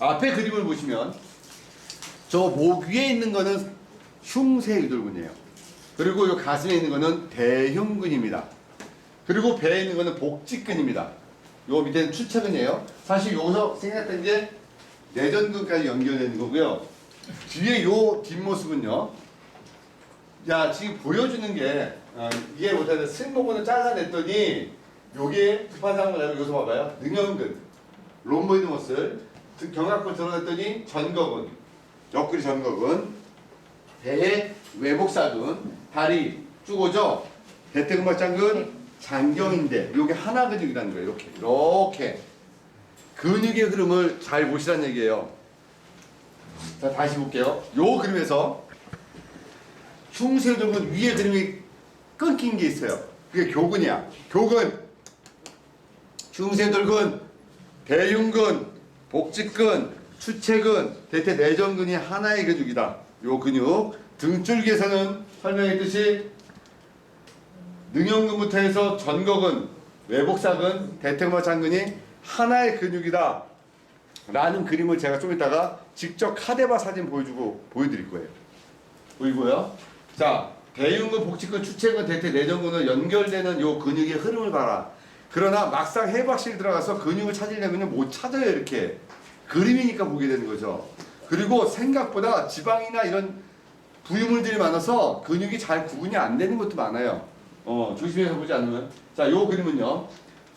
앞에 그림을 보시면 저 목 위에 있는 거는 흉쇄유돌근이에요. 그리고 이 가슴에 있는 거는 대흉근입니다. 그리고 배에 있는 거는 복직근입니다. 요 밑에는 추체근이에요. 사실 여기서 생각했던 게 내전근까지 연결되는 거고요. 뒤에 요 뒷모습은요. 야, 지금 보여주는 게 이해 못하는 승모근을 잘라냈더니 요게 급한 상황을 알고 여기서 봐봐요. 능형근, 롬보이드 머슬, 경악근 들어갔더니 전거근, 옆구리 전거근, 배에 외복사근, 다리 쭉 오죠. 대퇴근막장근, 장경인대. 요게 하나 근육이라는 거예요. 이렇게 근육의 흐름을 잘 보시라는 얘기예요. 자, 다시 볼게요. 요 그림에서 흉쇄유돌근 위에 그림이 끊긴 게 있어요. 그게 교근이야. 교근, 흉쇄유돌근, 대흉근, 복직근, 추체근, 대퇴내전근이 하나의 근육이다. 요 근육 등줄기에서는 설명했듯이 능형근부터 해서 전거근, 외복사근, 대퇴근막장근이 하나의 근육이다 라는 그림을 제가 좀 이따가 직접 카데바 사진 보여드릴 거예요. 보이고요. 자, 대흉근, 복직근, 추체근, 대퇴내전근은 연결되는 요 근육의 흐름을 봐라. 그러나 막상 해박실 들어가서 근육을 찾으려면 못 찾아요. 이렇게 그림이니까 보게 되는 거죠. 그리고 생각보다 지방이나 이런 부유물들이 많아서 근육이 잘 구분이 안 되는 것도 많아요. 조심해서 보지 않으면. 자, 요 그림은요.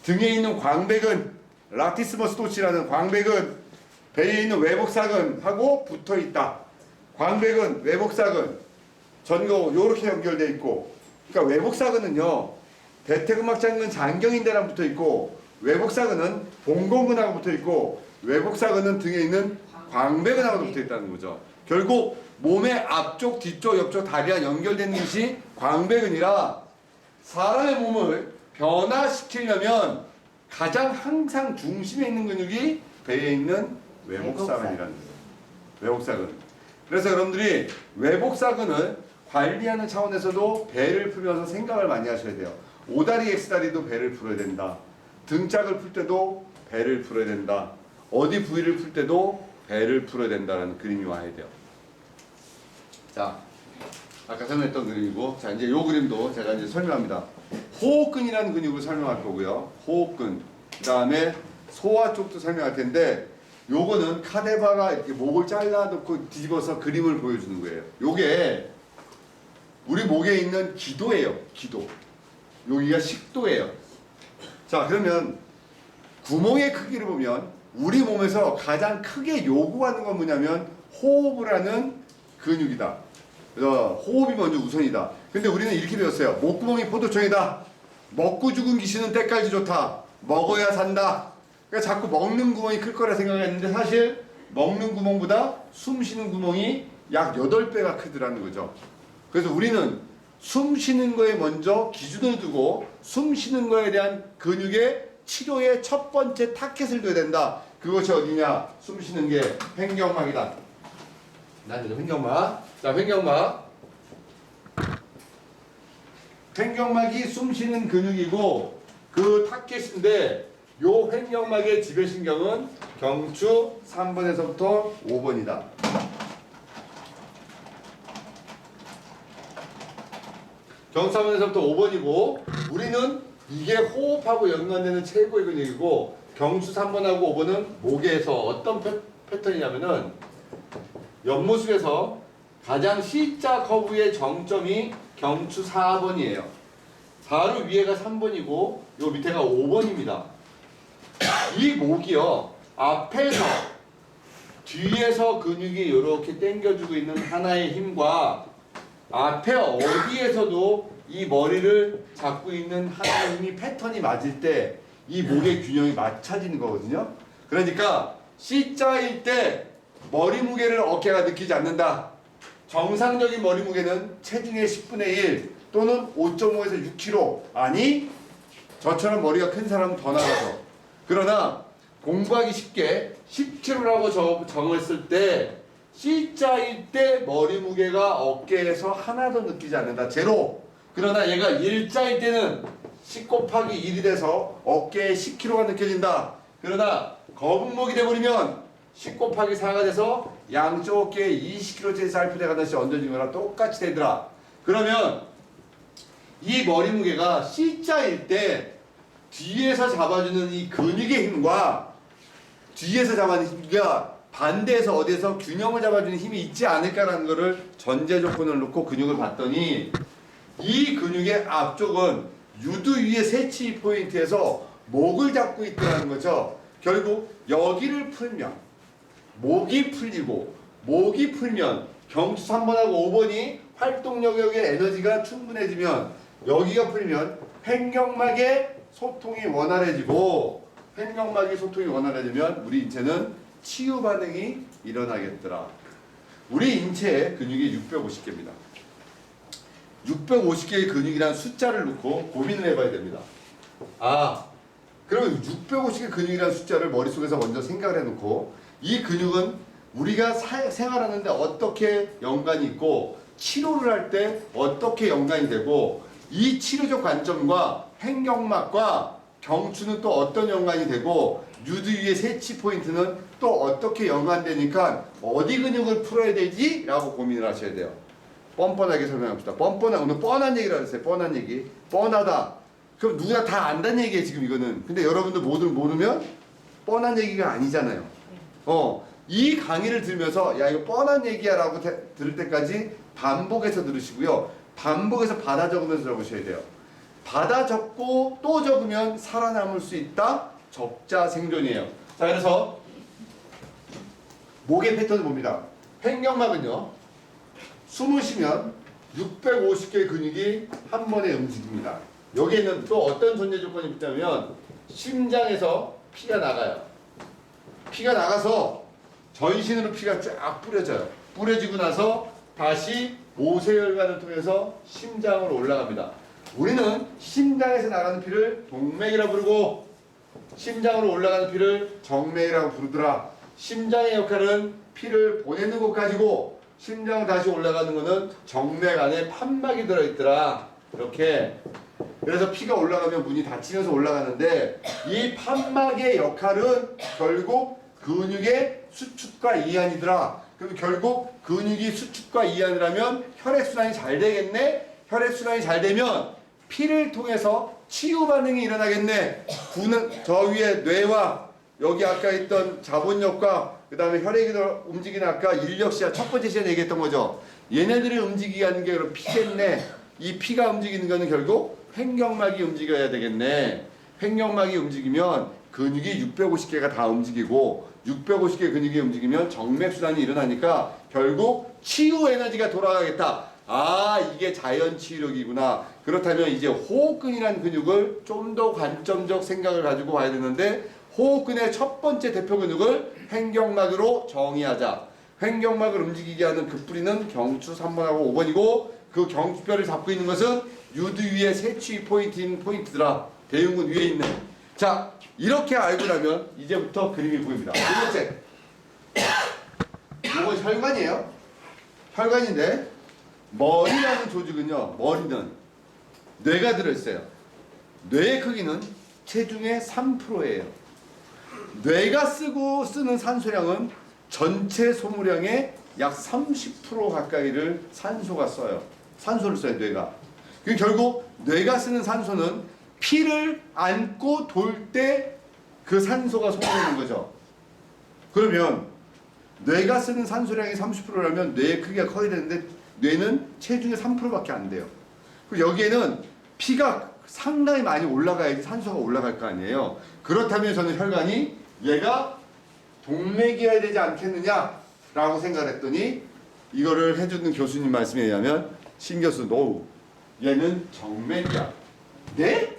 등에 있는 광배근, 라티스머스 도치라는 광배근, 배에 있는 외복사근하고 붙어 있다. 광배근, 외복사근, 전거 요렇게 연결되어 있고, 그러니까 외복사근은요. 대퇴근막장근 장경인대랑 붙어 있고, 외복사근은 봉공근하고 붙어 있고, 외복사근은 등에 있는 광배근하고 붙어 있다는 거죠. 결국 몸의 앞쪽, 뒤쪽, 옆쪽 다리와 연결되는 것이 광배근이라 사람의 몸을 변화시키려면 가장 항상 중심에 있는 근육이 배에 있는 외복사근이라는 거예요. 외복사근. 그래서 여러분들이 외복사근을 관리하는 차원에서도 배를 풀면서 생각을 많이 하셔야 돼요. 오다리 X다리도 배를 풀어야 된다. 등짝을 풀 때도 배를 풀어야 된다. 어디 부위를 풀 때도 배를 풀어야 된다는 그림이 와야 돼요. 자, 아까 설명했던 그림이고, 자, 이제 요 그림도 제가 이제 설명합니다. 호흡근이라는 근육을 설명할 거고요. 호흡근. 그 다음에 소화 쪽도 설명할 텐데, 요거는 카데바가 이렇게 목을 잘라놓고 뒤집어서 그림을 보여주는 거예요. 요게 우리 목에 있는 기도예요. 기도. 여기가 식도예요. 자, 그러면 구멍의 크기를 보면 우리 몸에서 가장 크게 요구하는 건 뭐냐면 호흡을 하는 근육이다. 그래서 호흡이 먼저 우선이다. 근데 우리는 이렇게 배웠어요. 목구멍이 포도청이다. 먹고 죽은 귀신은 때깔지 좋다. 먹어야 산다. 그러니까 자꾸 먹는 구멍이 클 거라 생각했는데 사실 먹는 구멍보다 숨 쉬는 구멍이 약 8배가 크더라는 거죠. 그래서 우리는 숨 쉬는 거에 먼저 기준을 두고 숨 쉬는 거에 대한 근육의 치료의 첫 번째 타켓을 둬야 된다. 그것이 어디냐? 숨 쉬는 게 횡격막이다. 난 이제 횡격막. 자, 횡격막. 횡격막이 숨 쉬는 근육이고 그 타켓인데 요 횡격막의 지배신경은 경추 3번에서부터 5번이다. 경추 3번에서부터 5번이고 우리는 이게 호흡하고 연관되는 최고의 근육이고 경추 3번하고 5번은 목에서 어떤 패턴이냐면은 옆모습에서 가장 C자 커브의 정점이 경추 4번이에요. 바로 위에가 3번이고 요 밑에가 5번입니다. 이 목이요. 앞에서 뒤에서 근육이 이렇게 당겨주고 있는 하나의 힘과 앞에 어디에서도 이 머리를 잡고 있는 하나의 힘이 패턴이 맞을 때 이 목의 균형이 맞춰지는 거거든요. 그러니까 C자일 때 머리 무게를 어깨가 느끼지 않는다. 정상적인 머리 무게는 체중의 10분의 1 또는 5.5에서 6kg. 아니 저처럼 머리가 큰 사람은 더 나가서. 그러나 공부하기 쉽게 10kg라고 정했을 때 C자일 때 머리 무게가 어깨에서 하나도 느끼지 않는다. 제로. 그러나 얘가 1자일 때는 10 곱하기 1이 돼서 어깨에 10kg가 느껴진다. 그러나 거북목이 돼버리면 10 곱하기 4가 돼서 양쪽 어깨에 20kg짜리 쌀풀에 가다시 얹어진 거랑 똑같이 되더라. 그러면 이 머리 무게가 C자일 때 뒤에서 잡아주는 이 근육의 힘과 뒤에서 잡아주는 힘과 반대에서 어디에서 균형을 잡아주는 힘이 있지 않을까라는 것을 전제 조건을 놓고 근육을 봤더니 이 근육의 앞쪽은 유두 위의 세치 포인트에서 목을 잡고 있다는 거죠. 결국 여기를 풀면 목이 풀리고 목이 풀면 경추 3번하고 5번이 활동 영역의 에너지가 충분해지면 여기가 풀리면 횡격막의 소통이 원활해지고 횡격막의 소통이 원활해지면 우리 인체는 치유 반응이 일어나겠더라. 우리 인체의 근육이 650개입니다. 650개의 근육이라는 숫자를 놓고 고민을 해봐야 됩니다. 그러면 650개 근육이라는 숫자를 머릿속에서 먼저 생각을 해놓고 이 근육은 우리가 생활하는데 어떻게 연관이 있고 치료를 할 때 어떻게 연관이 되고 이 치료적 관점과 횡격막과 경추는 또 어떤 연관이 되고 유두 위의 세치 포인트는 또 어떻게 연관되니까 어디 근육을 풀어야 되지? 라고 고민을 하셔야 돼요. 뻔뻔하게 설명합시다. 오늘 뻔한 얘기를 하셨어요. 뻔한 얘기. 뻔하다. 그럼 누구나 다 안다는 얘기예요, 지금 이거는. 근데 여러분들 모르면 뻔한 얘기가 아니잖아요. 이 강의를 들으면서 야 이거 뻔한 얘기야 라고 들을 때까지 반복해서 들으시고요. 반복해서 받아 적으면서 적으셔야 돼요. 받아 적고 또 적으면 살아남을 수 있다. 적자 생존이에요. 자, 그래서 목의 패턴을 봅니다. 횡격막은요. 숨을 쉬면 650개의 근육이 한 번에 움직입니다. 여기에는 또 어떤 존재 조건이 있다면 심장에서 피가 나가요. 피가 나가서 전신으로 피가 쫙 뿌려져요. 뿌려지고 나서 다시 모세혈관을 통해서 심장으로 올라갑니다. 우리는 심장에서 나가는 피를 동맥이라고 부르고 심장으로 올라가는 피를 정맥이라고 부르더라. 심장의 역할은 피를 보내는 것 가지고 심장 다시 올라가는 것은 정맥 안에 판막이 들어있더라. 이렇게. 그래서 피가 올라가면 문이 닫히면서 올라가는데 이 판막의 역할은 결국 근육의 수축과 이완이더라. 그럼 결국 근육이 수축과 이완이라면 혈액순환이 잘 되겠네. 혈액순환이 잘 되면 피를 통해서 치유 반응이 일어나겠네. 저 위에 뇌와 여기 아까 있던 자본력과 그 다음에 혈액이 움직이는 아까 인력시야 첫 번째 시간에 얘기했던 거죠. 얘네들이 움직이게 하는 게 그럼 피겠네. 이 피가 움직이는 거는 결국 횡격막이 움직여야 되겠네. 횡격막이 움직이면 근육이 650개가 다 움직이고 650개 근육이 움직이면 정맥순환이 일어나니까 결국 치유 에너지가 돌아가겠다. 이게 자연 치유력이구나. 그렇다면 이제 호흡근이라는 근육을 좀 더 관점적 생각을 가지고 봐야 되는데 호흡근의 첫 번째 대표 근육을 횡격막으로 정의하자. 횡격막을 움직이게 하는 그 뿌리는 경추 3번하고 5번이고 그 경추뼈를 잡고 있는 것은 유두 위의 세치 포인트인 포인트더라. 대흉근 위에 있는. 자, 이렇게 알고 나면 이제부터 그림이 보입니다. 두 번째. 이건 혈관이에요. 혈관인데 머리라는 조직은요. 머리는 뇌가 들어있어요. 뇌의 크기는 체중의 3%예요. 뇌가 쓰는 산소량은 전체 소모량의 약 30% 가까이를 산소가 써요. 산소를 써요, 뇌가. 결국 뇌가 쓰는 산소는 피를 안고 돌 때 그 산소가 소모되는 거죠. 그러면 뇌가 쓰는 산소량이 30%라면 뇌의 크기가 커야 되는데 뇌는 체중의 3%밖에 안 돼요. 그리고 여기에는 피가 상당히 많이 올라가야지 산소가 올라갈 거 아니에요. 그렇다면 저는 혈관이 얘가 동맥이어야 되지 않겠느냐라고 생각을 했더니 이거를 해주는 교수님 말씀에 의하면 신 교수 노 얘는 정맥이야. 네?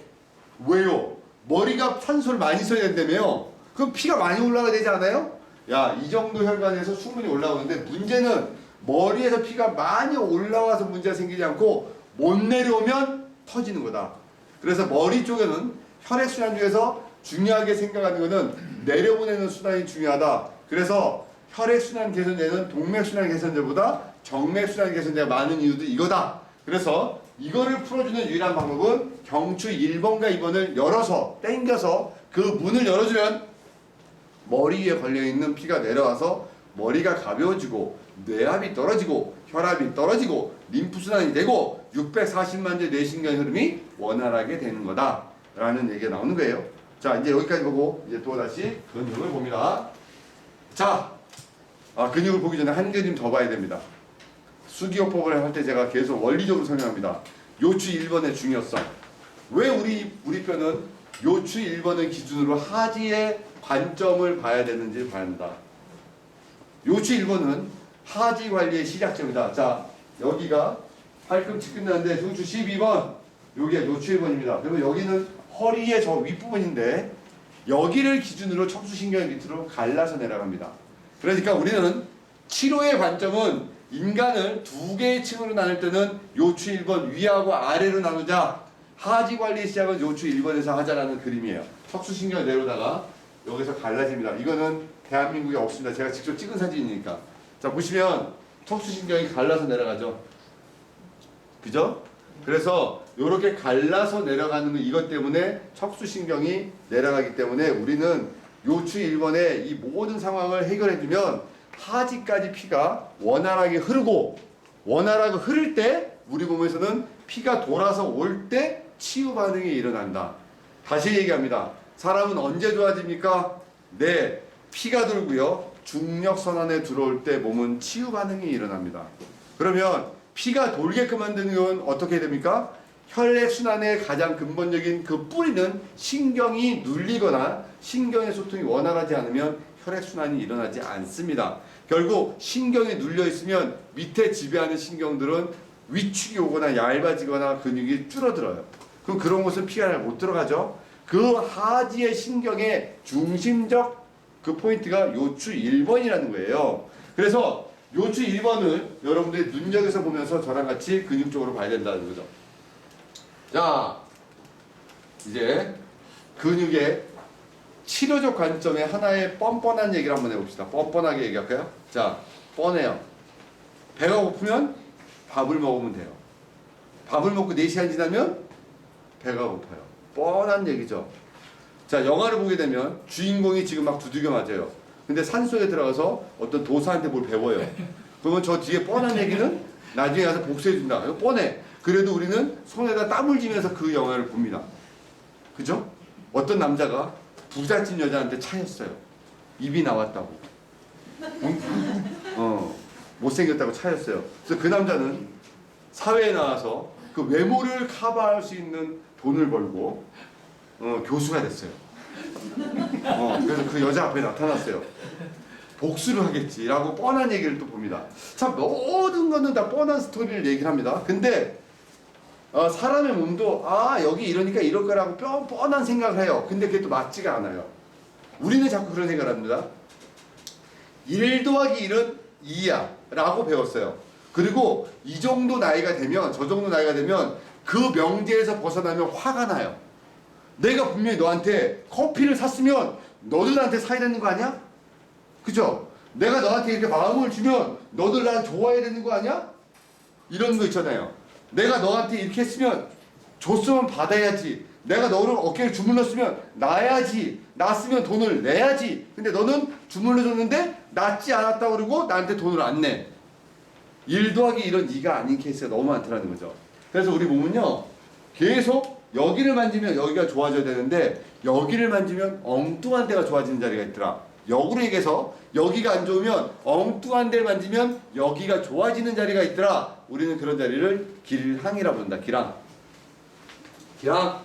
왜요? 머리가 산소를 많이 써야 된다며요. 그럼 피가 많이 올라가야 되지 않아요? 야, 이 정도 혈관에서 충분히 올라오는데 문제는 머리에서 피가 많이 올라와서 문제가 생기지 않고 못 내려오면 터지는 거다. 그래서 머리 쪽에는 혈액순환 중에서 중요하게 생각하는 것은 내려보내는 순환이 중요하다. 그래서 혈액순환 개선제는 동맥순환 개선제보다 정맥순환 개선제가 많은 이유도 이거다. 그래서 이거를 풀어주는 유일한 방법은 경추 1번과 2번을 열어서 당겨서 그 문을 열어주면 머리 위에 걸려있는 피가 내려와서 머리가 가벼워지고 뇌압이 떨어지고 혈압이 떨어지고 림프순환이 되고 640만 대 뇌신경 흐름이 원활하게 되는 거다 라는 얘기가 나오는 거예요. 자, 이제 여기까지 보고 이제 또 다시 근육을 봅니다. 자, 근육을 보기 전에 한 그림 더 봐야 됩니다. 수기요법을 할 때 제가 계속 원리적으로 설명합니다. 요추 1번의 중요성. 왜 우리 뼈는 요추 1번을 기준으로 하지의 관점을 봐야 되는지 봐야 한다. 요추 1번은 하지 관리의 시작점이다. 자, 여기가 팔꿈치 끝나는데 요추 12번, 여기가 요추 1번입니다. 그러면 여기는 허리의 저 윗부분인데 여기를 기준으로 척추신경 밑으로 갈라서 내려갑니다. 그러니까 우리는 치료의 관점은 인간을 두 개의 층으로 나눌 때는 요추 1번 위하고 아래로 나누자. 하지 관리 시작은 요추 1번에서 하자라는 그림이에요. 척추신경을 내려다가 여기서 갈라집니다. 이거는 대한민국에 없습니다. 제가 직접 찍은 사진이니까. 자, 보시면 척추신경이 갈라서 내려가죠. 그죠? 그래서 이렇게 갈라서 내려가는 건 이것 때문에 척추신경이 내려가기 때문에 우리는 요추 1번의 이 모든 상황을 해결해주면 하지까지 피가 원활하게 흐르고 원활하게 흐를 때 우리 몸에서는 피가 돌아서 올 때 치유 반응이 일어난다. 다시 얘기합니다. 사람은 언제 좋아집니까? 네, 피가 돌고요. 중력선안에 들어올 때 몸은 치유 반응이 일어납니다. 그러면 피가 돌게끔 만드는 건 어떻게 됩니까? 혈액순환의 가장 근본적인 그 뿌리는 신경이 눌리거나 신경의 소통이 원활하지 않으면 혈액순환이 일어나지 않습니다. 결국 신경이 눌려 있으면 밑에 지배하는 신경들은 위축이 오거나 얇아지거나 근육이 줄어들어요. 그럼 그런 곳은 피가 잘 못 들어가죠. 그 하지의 신경의 중심적 그 포인트가 요추 1번이라는 거예요. 그래서 요추 1번을 여러분들이 눈여겨서 보면서 저랑 같이 근육적으로 봐야 된다는 거죠. 자, 이제 근육의 치료적 관점에 하나의 뻔뻔한 얘기를 한번 해봅시다. 뻔뻔하게 얘기할까요? 자, 뻔해요. 배가 고프면 밥을 먹으면 돼요. 밥을 먹고 4시간 지나면 배가 고파요. 뻔한 얘기죠. 자, 영화를 보게 되면 주인공이 지금 막 두들겨 맞아요. 근데 산속에 들어가서 어떤 도사한테 뭘 배워요. 그러면 저 뒤에 뻔한 얘기는 나중에 가서 복수해준다. 이거 뻔해. 그래도 우리는 손에다 땀을 쥐면서 그 영화를 봅니다. 그죠? 어떤 남자가 부잣집 여자한테 차였어요. 입이 나왔다고. 못생겼다고 차였어요. 그래서 그 남자는 사회에 나와서 그 외모를 커버할 수 있는 돈을 벌고 교수가 됐어요. 그래서 그 여자 앞에 나타났어요. 복수를 하겠지라고 뻔한 얘기를 또 봅니다. 참 모든 거는 다 뻔한 스토리를 얘기를 합니다. 근데 사람의 몸도 여기 이러니까 이럴 거라고 뻔한 생각을 해요. 근데 그게 또 맞지가 않아요. 우리는 자꾸 그런 생각을 합니다. 1 더하기 1은 2야 라고 배웠어요. 그리고 이 정도 나이가 되면 저 정도 나이가 되면 그 명제에서 벗어나면 화가 나요. 내가 분명히 너한테 커피를 샀으면 너도 나한테 사야 되는 거 아니야? 그죠? 내가 너한테 이렇게 마음을 주면 너도 날 좋아해야 되는 거 아니야? 이런 거 있잖아요. 내가 너한테 이렇게 했으면 줬으면 받아야지. 내가 너를 어깨를 주물렀으면 놔야지. 놨으면 돈을 내야지. 근데 너는 주물러줬는데 낫지 않았다고 그러고 나한테 돈을 안 내. 1 더하기 1은 2가 아닌 케이스가 너무 많더라는 거죠. 그래서 우리 몸은요, 계속 여기를 만지면 여기가 좋아져야 되는데 여기를 만지면 엉뚱한 데가 좋아지는 자리가 있더라. 역으로 얘기해서 여기가 안 좋으면 엉뚱한 데를 만지면 여기가 좋아지는 자리가 있더라. 우리는 그런 자리를 길항이라고 부른다. 길항. 길항.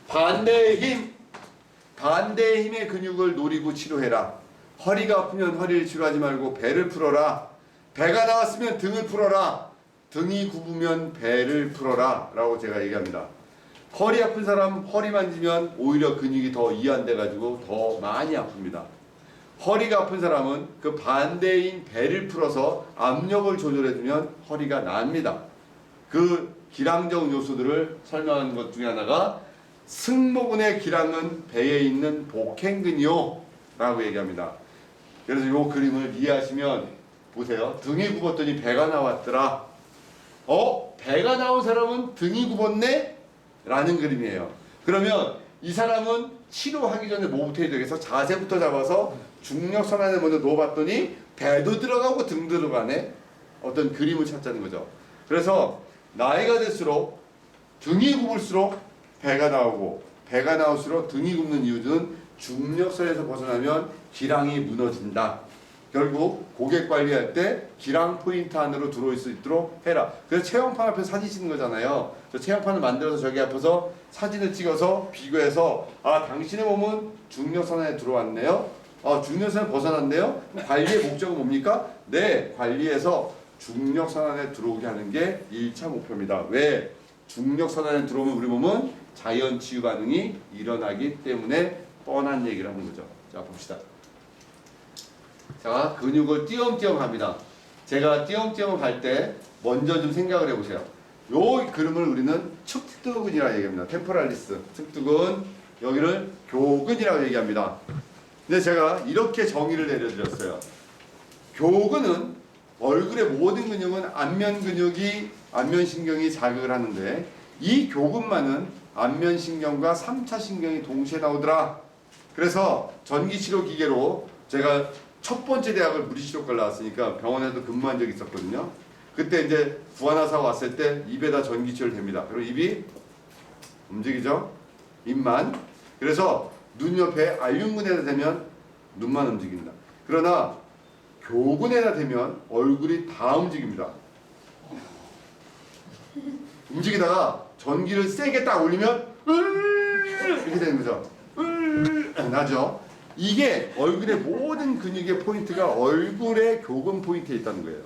반대의 힘. 반대의 힘의 근육을 노리고 치료해라. 허리가 아프면 허리를 치료하지 말고 배를 풀어라. 배가 나왔으면 등을 풀어라. 등이 굽으면 배를 풀어라 라고 제가 얘기합니다. 허리 아픈 사람 허리 만지면 오히려 근육이 더 이완돼 가지고 더 많이 아픕니다. 허리가 아픈 사람은 그 반대인 배를 풀어서 압력을 조절해 주면 허리가 납니다. 그 기량적 요소들을 설명하는 것 중에 하나가 승모근의 기량은 배에 있는 복행근이요 라고 얘기합니다. 그래서 이 그림을 이해하시면 보세요. 등이 굽었더니 배가 나왔더라. 배가 나온 사람은 등이 굽었네? 라는 그림이에요. 그러면 이 사람은 치료하기 전에 뭐부터 해야 되겠어? 자세부터 잡아서 중력선안에 먼저 넣어봤더니 배도 들어가고 등 들어가네. 어떤 그림을 찾자는 거죠. 그래서 나이가 들수록 등이 굽을수록 배가 나오고 배가 나올수록 등이 굽는 이유는 중력선에서 벗어나면 기량이 무너진다. 결국 고객 관리할 때 기량 포인트 안으로 들어올 수 있도록 해라. 그래서 체형판 앞에서 사진 찍는 거잖아요. 저 체형판을 만들어서 저기 앞에서 사진을 찍어서 비교해서 아 당신의 몸은 중력선 안에 들어왔네요. 아 중력선에 벗어났네요. 관리의 목적은 뭡니까? 네, 관리해서 중력선 안에 들어오게 하는 게 1차 목표입니다. 왜? 중력선 안에 들어오면 우리 몸은 자연 치유 반응이 일어나기 때문에 뻔한 얘기를 하는 거죠. 자 봅시다. 자, 근육을 띄엄띄엄 합니다. 제가 띄엄띄엄 할 때 먼저 좀 생각을 해보세요. 요 그림을 우리는 측두근이라고 얘기합니다. 템포랄리스, 측두근, 여기를 교근이라고 얘기합니다. 근데 제가 이렇게 정의를 내려드렸어요. 교근은 얼굴의 모든 근육은 안면 근육이, 안면신경이 자극을 하는데 이 교근만은 안면신경과 3차 신경이 동시에 나오더라. 그래서 전기치료 기계로 제가 첫 번째 대학을 물리치료과를 나왔으니까 병원에도 근무한 적이 있었거든요. 그때 이제 구안화사가 왔을 때 입에다 전기치료를 됩니다. 그리고 입이 움직이죠? 입만. 그래서 눈 옆에 알륜근에다 대면 눈만 움직인다. 그러나 교근에다 대면 얼굴이 다 움직입니다. 움직이다가 전기를 세게 딱 올리면 이렇게 되는 거죠. 나죠? 이게 얼굴의 모든 근육의 포인트가 얼굴의 교근 포인트에 있다는 거예요.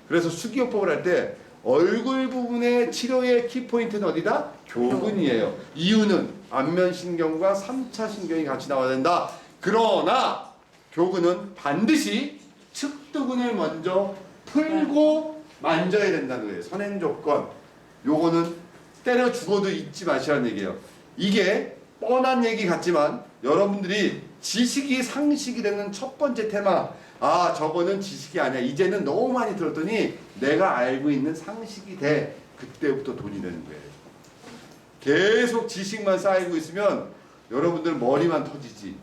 그래서 수기요법을 할 때 얼굴 부분의 치료의 키포인트는 어디다? 교근이에요. 이유는 안면신경과 3차 신경이 같이 나와야 된다. 그러나 교근은 반드시 측두근을 먼저 풀고 만져야 된다는 거예요. 선행 조건. 요거는 때려 죽어도 잊지 마시라는 얘기예요. 이게 뻔한 얘기 같지만 여러분들이 지식이 상식이 되는 첫 번째 테마, 아 저거는 지식이 아니야, 이제는 너무 많이 들었더니 내가 알고 있는 상식이 돼. 그때부터 돈이 되는 거예요. 계속 지식만 쌓이고 있으면 여러분들 머리만 터지지.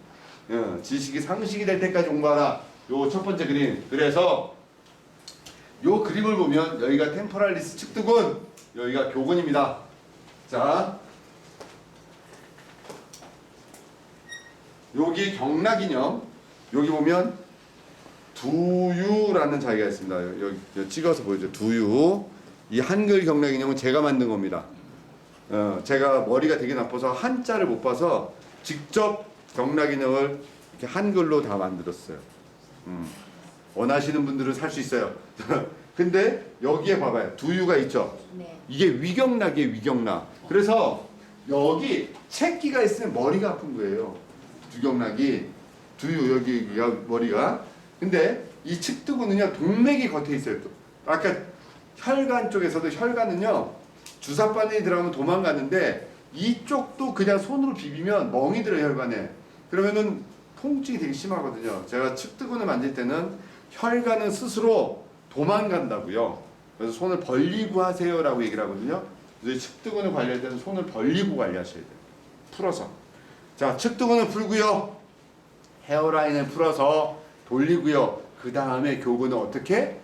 지식이 상식이 될 때까지 공부하라. 요 첫 번째 그림. 그래서 요 그림을 보면 여기가 템포랄리스 측두근, 여기가 교근입니다. 자, 여기 경락이념, 여기 보면 두유라는 자리가 있습니다. 여기 찍어서 보여줘. 두유. 이 한글 경락이념은 제가 만든 겁니다. 제가 머리가 되게 나빠서 한자를 못 봐서 직접 경락이념을 이렇게 한글로 다 만들었어요. 원하시는 분들은 살 수 있어요. 근데 여기에 봐봐요. 두유가 있죠. 네. 이게 위경락이에요. 위경락. 그래서 여기 채기가 있으면 머리가 아픈 거예요. 두경락이, 두유 여기가 머리가. 근데 이 측두근은요 동맥이 겉에 있어요. 아까 혈관 쪽에서도 혈관은요 주사바늘이 들어가면 도망가는데 이쪽도 그냥 손으로 비비면 멍이 들어요. 혈관에. 그러면은 통증이 되게 심하거든요. 제가 측두근을 만질 때는 혈관은 스스로 도망간다고요. 그래서 손을 벌리고 하세요라고 얘기를 하거든요. 그래서 측두근을 관리할 때는 손을 벌리고 관리하셔야 돼요. 풀어서. 자, 측두근을 풀고요. 헤어라인을 풀어서 돌리고요. 그 다음에 교근은 어떻게?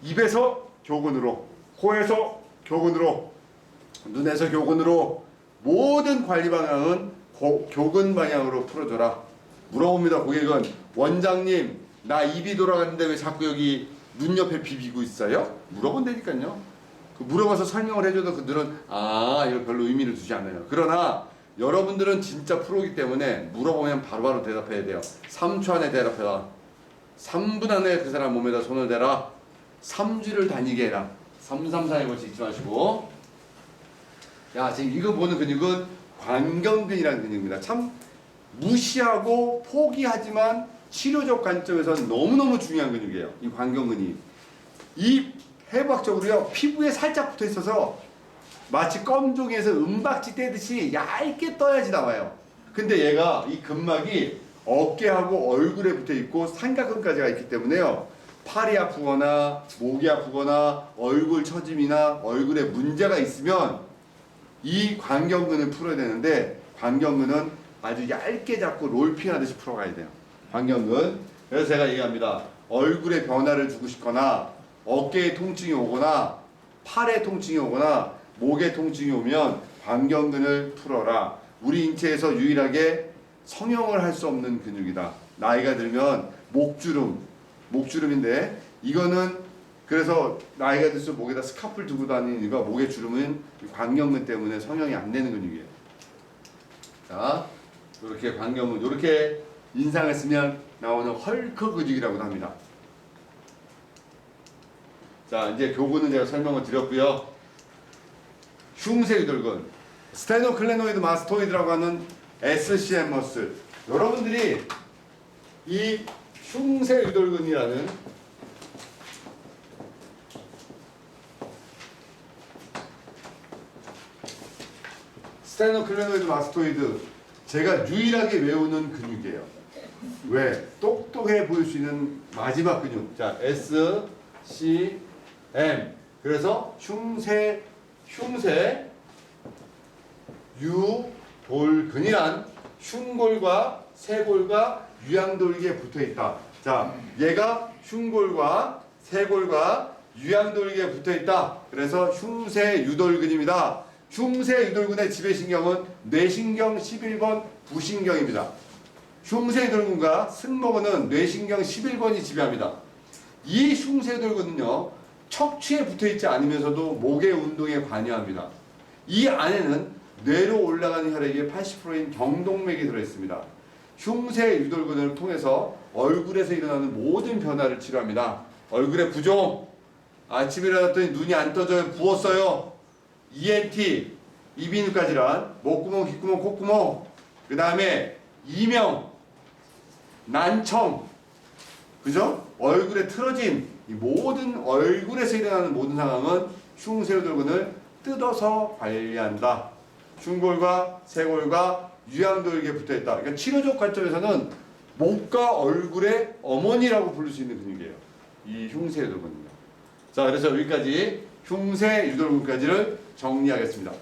입에서 교근으로, 코에서 교근으로, 눈에서 교근으로, 모든 관리 방향은 교근 방향으로 풀어줘라. 물어봅니다. 고객은, 원장님 나 입이 돌아가는데 왜 자꾸 여기 눈 옆에 비비고 있어요? 물어본다니까요. 그 물어봐서 설명을 해줘도 그들은 아 이거 별로 의미를 두지 않아요. 그러나 여러분들은 진짜 프로이기 때문에 물어보면 바로바로 대답해야 돼요. 3초 안에 대답해라. 3분 안에 그 사람 몸에다 손을 대라. 3주를 다니게 해라. 3, 3, 4의 것이 잊지 마시고. 야, 지금 이거 보는 근육은 관경근이라는 근육입니다. 참 무시하고 포기하지만 치료적 관점에서는 너무너무 중요한 근육이에요. 이 관경근이. 이 해부학적으로요, 피부에 살짝 붙어 있어서 마치 껌종이에서 은박지 떼듯이 얇게 떠야지 나와요. 근데 얘가 이 근막이 어깨하고 얼굴에 붙어 있고 삼각근까지가 있기 때문에요. 팔이 아프거나 목이 아프거나 얼굴 처짐이나 얼굴에 문제가 있으면 이 관경근을 풀어야 되는데 광경근은 아주 얇게 잡고 롤핑 하듯이 풀어가야 돼요. 광경근. 그래서 제가 얘기합니다. 얼굴에 변화를 주고 싶거나 어깨에 통증이 오거나 팔에 통증이 오거나 목에 통증이 오면 광경근을 풀어라. 우리 인체에서 유일하게 성형을 할 수 없는 근육이다. 나이가 들면 목주름인데 이거는 그래서 나이가 들수록 목에다 스카프를 두고 다니는 이유가 목의 주름은 광경근 때문에 성형이 안 되는 근육이에요. 자, 이렇게 광경근 이렇게 인상을 쓰면 나오는 헐크 근육이라고도 합니다. 자, 이제 교근은 제가 설명을 드렸고요. 흉쇄 유돌근, 스테노클레노이드 마스토이드라고 하는 SCM 머슬. 여러분들이 이 흉쇄 유돌근이라는 스테노클레노이드 마스토이드 제가 유일하게 외우는 근육이에요. 왜? 똑똑해 보일 수 있는 마지막 근육. 자, S, C, M. 그래서 흉쇄 유돌근이란 흉골과 쇄골과 유양돌기에 붙어 있다. 자, 얘가 흉골과 쇄골과 유양돌기에 붙어 있다. 그래서 흉쇄 유돌근입니다. 흉쇄 유돌근의 지배신경은 뇌신경 11번 부신경입니다. 흉쇄 유돌근과 승모근은 뇌신경 11번이 지배합니다. 이 흉쇄 유돌근은요, 척추에 붙어 있지 않으면서도 목의 운동에 관여합니다. 이 안에는 뇌로 올라가는 혈액의 80%인 경동맥이 들어있습니다. 흉쇄 유돌근을 통해서 얼굴에서 일어나는 모든 변화를 치료합니다. 얼굴에 부종, 아침에 일어났더니 눈이 안 떠져요, 부었어요, ENT, 이비인후과 질환, 목구멍, 귓구멍, 콧구멍, 그 다음에 이명, 난청, 그죠? 얼굴에 틀어짐, 이 모든 얼굴에서 일어나는 모든 상황은 흉쇄 유돌근을 뜯어서 관리한다. 흉골과 쇄골과 유양돌기에 붙어있다. 그러니까 치료적 관점에서는 목과 얼굴의 어머니라고 부를 수 있는 근육이에요. 이 흉쇄 유돌근입니다. 자, 그래서 여기까지 흉쇄 유돌근까지를 정리하겠습니다.